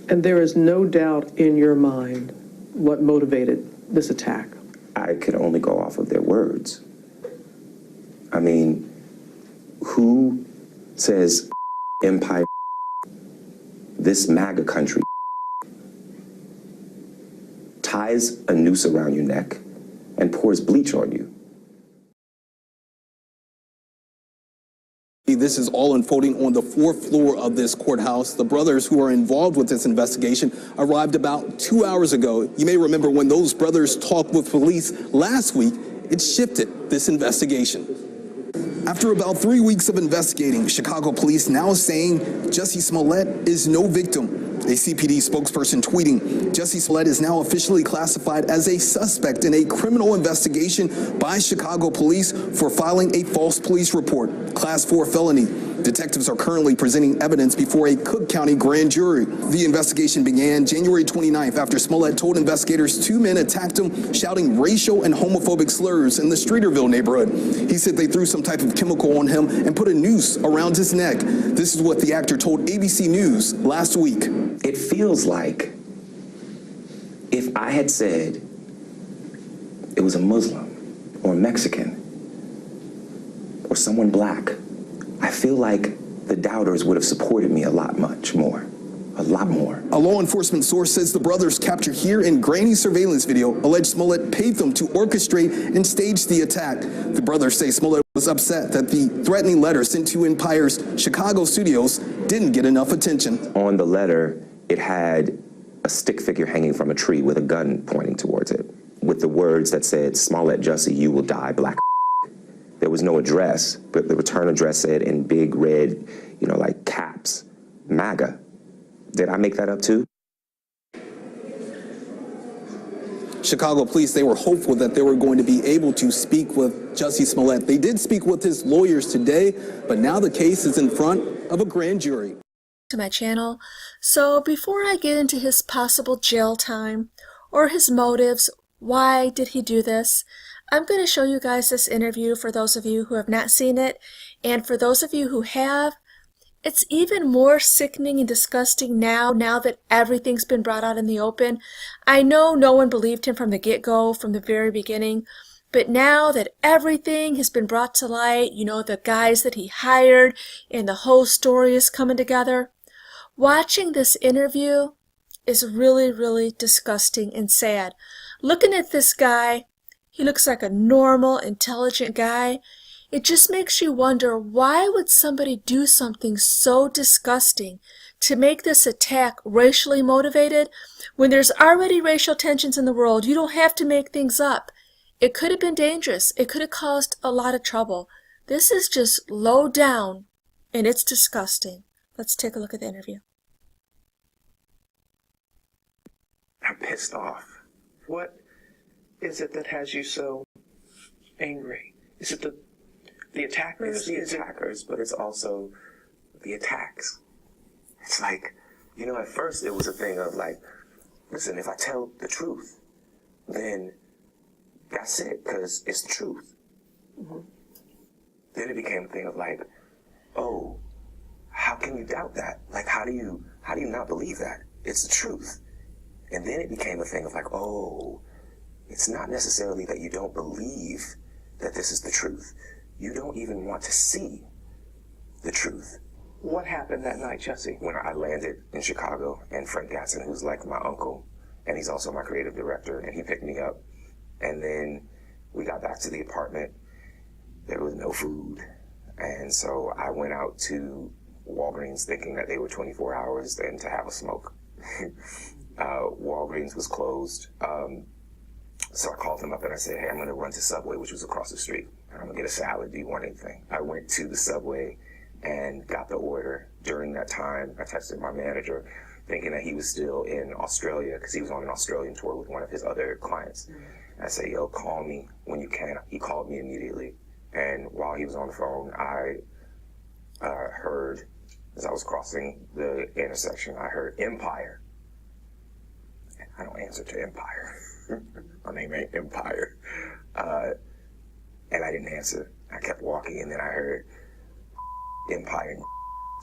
And there is no doubt in your mind what motivated this attack? I could only go off of their words. I mean, who says empire, this MAGA country, ties a noose around your neck and pours bleach on you? This is all unfolding on the fourth floor of this courthouse. The brothers who are involved with this investigation arrived about 2 hours ago. You may remember when those brothers talked with police last week, it shifted this investigation. After about 3 weeks of investigating, Chicago police now saying Jussie Smollett is no victim. A CPD spokesperson tweeting, Jussie Smollett is now officially classified as a suspect in a criminal investigation by Chicago police for filing a false police report, class 4 felony. Detectives are currently presenting evidence before a Cook County grand jury. The investigation began January 29th after Smollett told investigators 2 men attacked him, shouting racial and homophobic slurs in the Streeterville neighborhood. He said they threw some type of chemical on him and put a noose around his neck. This is what the actor told ABC News last week. It feels like if I had said it was a Muslim or a Mexican or someone black, I feel like the doubters would have supported me a lot more. A law enforcement source says the brothers captured here in grainy surveillance video alleged Smollett paid them to orchestrate and stage the attack. The brothers say Smollett was upset that the threatening letter sent to Empire's Chicago studios didn't get enough attention. On the letter, it had a stick figure hanging from a tree with a gun pointing towards it, with the words that said, Smollett Jussie, you will die, black. There was no address, but the return address said in big red, like caps, MAGA. Did I make that up too? Chicago police, they were hopeful that they were going to be able to speak with Jussie Smollett. They did speak with his lawyers today, but now the case is in front of a grand jury. To my channel. So before I get into his possible jail time or his motives, why did he do this, I'm going to show you guys this interview for those of you who have not seen it, and for those of you who have, it's even more sickening and disgusting now that everything's been brought out in the open. I know no one believed him from the get-go, from the very beginning, but now that everything has been brought to light, the guys that he hired and the whole story is coming together, watching this interview is really, really disgusting and sad. Looking at this guy, he looks like a normal, intelligent guy. It just makes you wonder, why would somebody do something so disgusting to make this attack racially motivated when there's already racial tensions in the world? You don't have to make things up. It could have been dangerous. It could have caused a lot of trouble. This is just low down, and it's disgusting. Let's take a look at the interview. I'm pissed off. What is it that has you so angry? Is it the attackers? It's the attackers, but it's also the attacks. It's like, at first it was a thing of like, listen, if I tell the truth, then that's it, because it's the truth. Mm-hmm. Then it became a thing of like, oh, how can you doubt that? Like, how do you not believe that? It's the truth. And then it became a thing of like, oh, it's not necessarily that you don't believe that this is the truth. You don't even want to see the truth. What happened that night, Jussie? When I landed in Chicago, and Frank Gatson, who's like my uncle, and he's also my creative director, and he picked me up. And then we got back to the apartment. There was no food. And so I went out to Walgreens thinking that they were 24 hours then to have a smoke. Walgreens was closed. So I called them up and I said, hey, I'm going to run to Subway, which was across the street. And I'm going to get a salad. Do you want anything? I went to the Subway and got the order. During that time, I texted my manager thinking that he was still in Australia because he was on an Australian tour with one of his other clients. I said, yo, call me when you can. He called me immediately. And while he was on the phone, I heard, as I was crossing the intersection, I heard Empire. And I don't answer to Empire. My name ain't Empire. And I didn't answer. I kept walking, and then I heard Empire.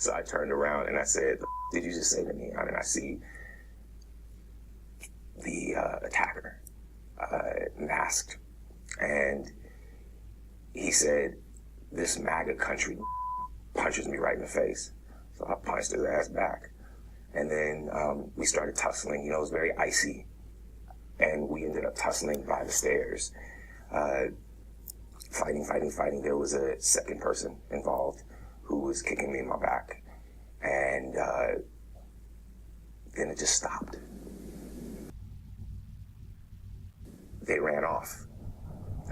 So I turned around and I said, did you just say to me? And I see the attacker, masked, and he said, "This MAGA country," punches me right in the face. So I punched his ass back. And then we started tussling. You know, it was very icy. And we ended up tussling by the stairs. Fighting. There was a second person involved who was kicking me in my back. And then it just stopped. They ran off.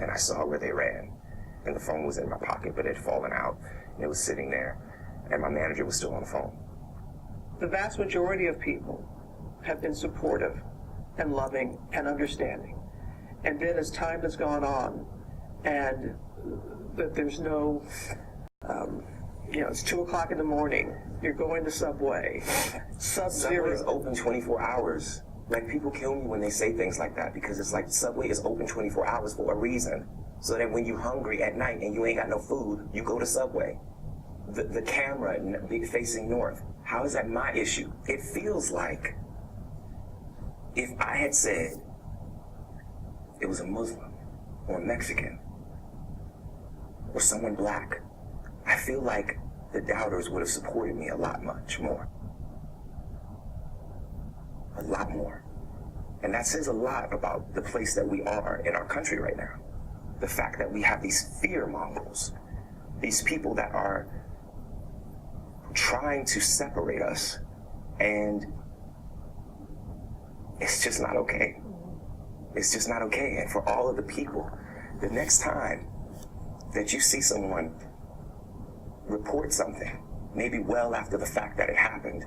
And I saw where they ran. And the phone was in my pocket, but it had fallen out. And it was sitting there. And my manager was still on the phone. The vast majority of people have been supportive and loving and understanding. And then as time has gone on, and that there's no, it's 2 o'clock in the morning, you're going to Subway, Subway is open 24 hours. Like, people kill me when they say things like that, because it's like Subway is open 24 hours for a reason. So that when you're hungry at night and you ain't got no food, you go to Subway. The camera facing north, how is that my issue? It feels like if I had said it was a Muslim or a Mexican or someone black, I feel like the doubters would have supported me a lot much more. A lot more. And that says a lot about the place that we are in our country right now. The fact that we have these fear mongers, these people that are trying to separate us, and it's just not okay. It's just not okay. And for all of the people, the next time that you see someone report something, maybe well after the fact that it happened,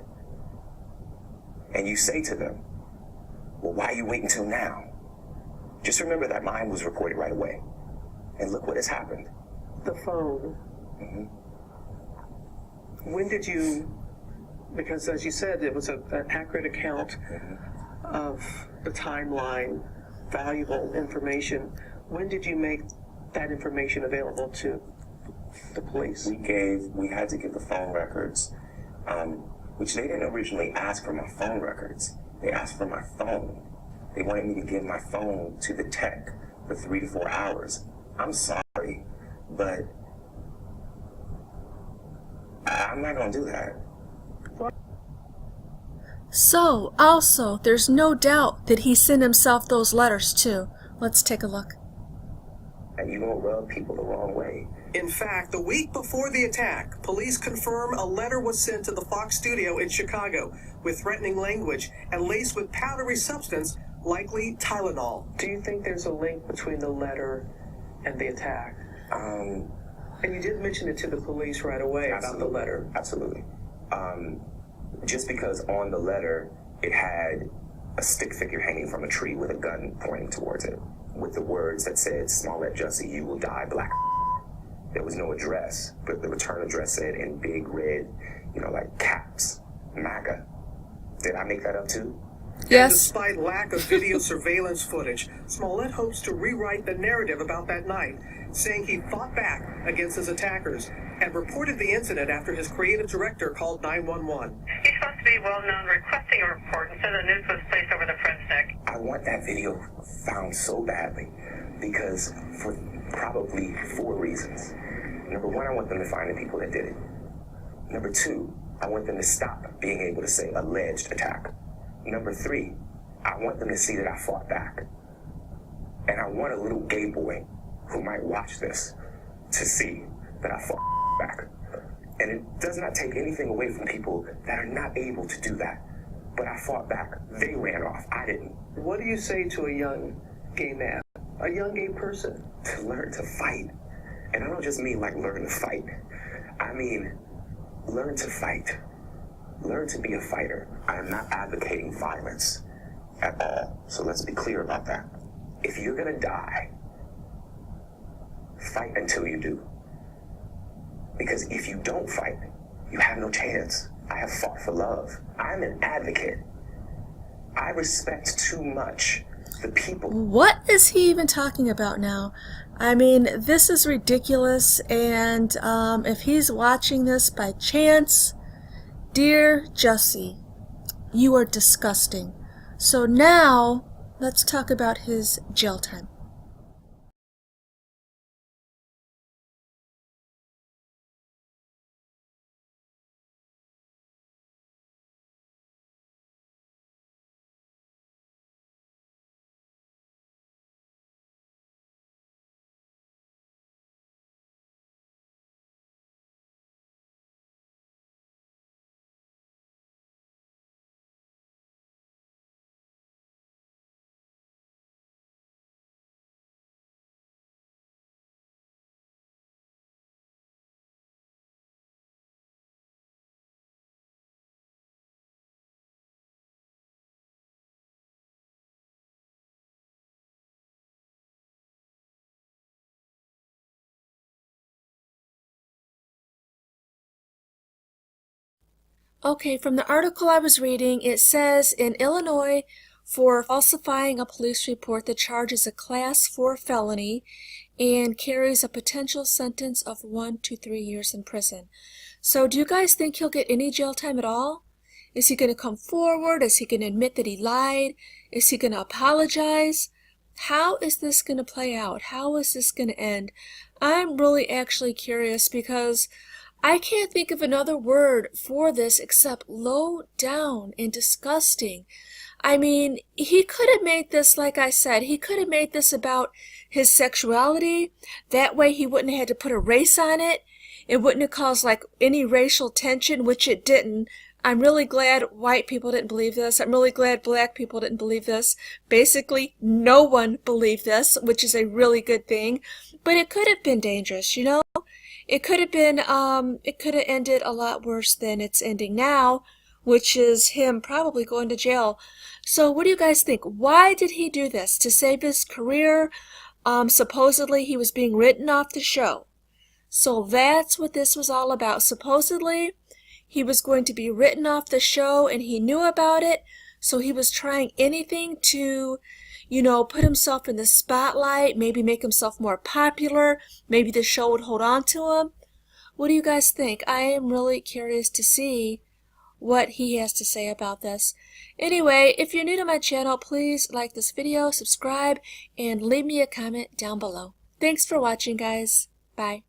and you say to them, "Well, why are you waiting until now?" Just remember that mine was reported right away. And look what has happened. The phone. Mm-hmm. When did you, because as you said, it was an accurate account of the timeline, valuable information. When did you make that information available to the police? We had to give the phone records, which they didn't originally ask for my phone records. They asked for my phone. They wanted me to give my phone to the tech for 3 to 4 hours. I'm sorry, but I'm not gonna do that. So, also, there's no doubt that he sent himself those letters too. Let's take a look. And you don't rub people the wrong way. In fact, the week before the attack, police confirm a letter was sent to the Fox studio in Chicago with threatening language and laced with powdery substance, likely Tylenol. Do you think there's a link between the letter and the attack? And you did mention it to the police right away about the letter. Absolutely. Just because on the letter it had a stick figure hanging from a tree with a gun pointing towards it, with the words that said, "Smollett Jussie, you will die black." There was no address, but the return address said in big red, like caps, MAGA. Did I make that up too? Yes. And despite lack of video surveillance footage, Smollett hopes to rewrite the narrative about that night, saying he fought back against his attackers and reported the incident after his creative director called 911. He's supposed to be well-known requesting a report, and so the news was placed over the press deck. I want that video found so badly because for probably 4 reasons. Number 1, I want them to find the people that did it. Number 2, I want them to stop being able to say alleged attack. Number 3, I want them to see that I fought back. And I want a little gay boy who might watch this to see that I fought back. And it does not take anything away from people that are not able to do that. But I fought back. They ran off. I didn't. What do you say to a young gay man, a young gay person? To learn to fight. And I don't just mean like learn to fight. I mean, learn to fight. Learn to be a fighter. I am not advocating violence at all. So let's be clear about that. If you're gonna die, fight until you do. Because if you don't fight, you have no chance. I have fought for love. I'm an advocate. I respect too much the people. What is he even talking about now? I mean, this is ridiculous, and if he's watching this by chance, dear Jussie, you are disgusting. So now let's talk about his jail time. Okay, from the article I was reading, it says in Illinois, for falsifying a police report, the charge is a Class 4 felony and carries a potential sentence of 1 to 3 years in prison. So do you guys think he'll get any jail time at all? Is he going to come forward? Is he going to admit that he lied? Is he going to apologize? How is this going to play out? How is this going to end? I'm really actually curious because I can't think of another word for this except low down and disgusting. I mean, he could have made this, like I said, he could have made this about his sexuality. That way he wouldn't have had to put a race on it. It wouldn't have caused like any racial tension, which it didn't. I'm really glad white people didn't believe this. I'm really glad black people didn't believe this. Basically, no one believed this, which is a really good thing. But it could have been dangerous, you know? It could have been, it could have ended a lot worse than it's ending now, which is him probably going to jail. So what do you guys think? Why did he do this? To save his career? Supposedly he was being written off the show. So that's what this was all about. Supposedly he was going to be written off the show and he knew about it. So he was trying anything to, you know, put himself in the spotlight, maybe make himself more popular, maybe the show would hold on to him. What do you guys think? I am really curious to see what he has to say about this. Anyway, if you're new to my channel, please like this video, subscribe, and leave me a comment down below. Thanks for watching, guys. Bye.